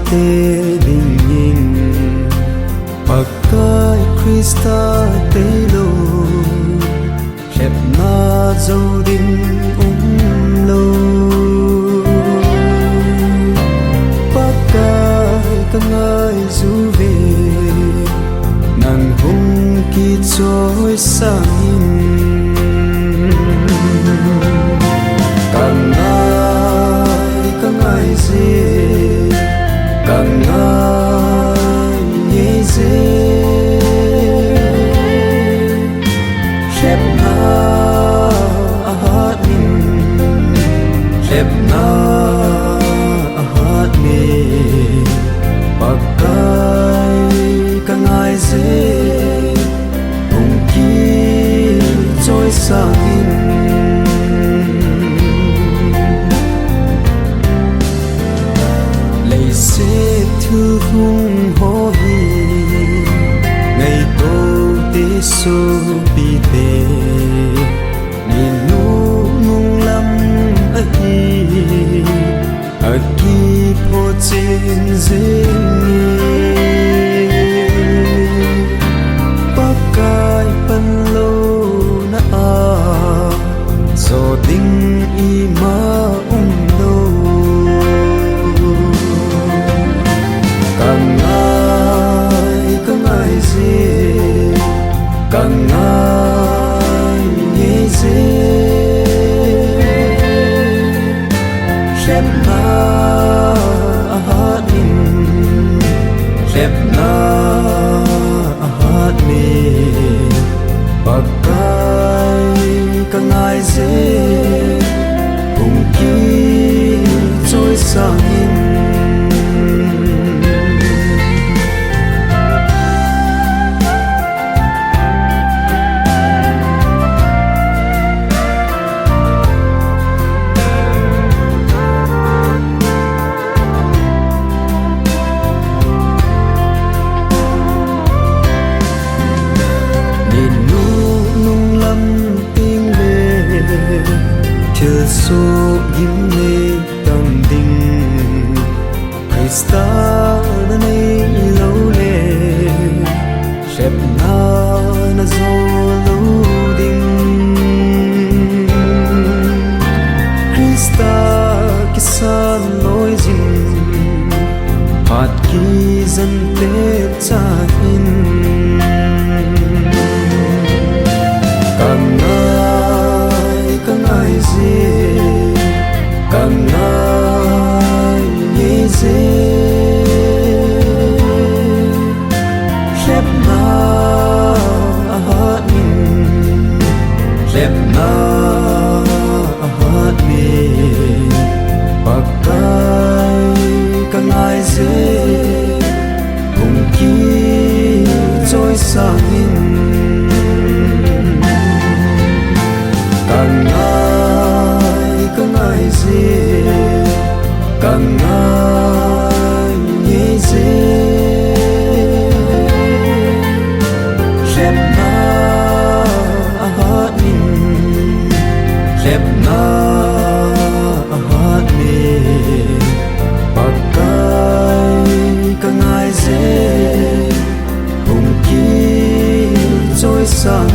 te ding in pakai Krista te lo khép na dấu đinh lo pakai ka ngai du về nàng hung ki trôi sang in càng ngai dễ càng ngai nhẹ dễ khép na hát mình khép na hát mê pakai càng ngai dễ cùng ki trôi sang in sẽ thư hung hô hi ngày tô tế số bi tê nhìn nụ nung lâm ấy ở kỳ phô trên dễ nghe bác cài phân lô na do đinh y ma lô càng ngai dễ càng ngai nhẹ dễ khép na hát mình khép na hát mê pakai càng ngai dễ cùng ki trôi sang in chờ số im lệ tâm tình Krista na nay lâu lệ khép na zo lâu đinh Krista kisan lối dinh hạt kỳ dân tết cha hin càng ngai dễ càng ngai nhẹ dễ khép na hát mình khép na hát mê pakai càng ngai dễ cùng ki trôi sang in càng ngai dễ càng ngai nhẹ dễ khép na hát mình khép na hát mê pakai càng ngai dễ cùng ki trôi sang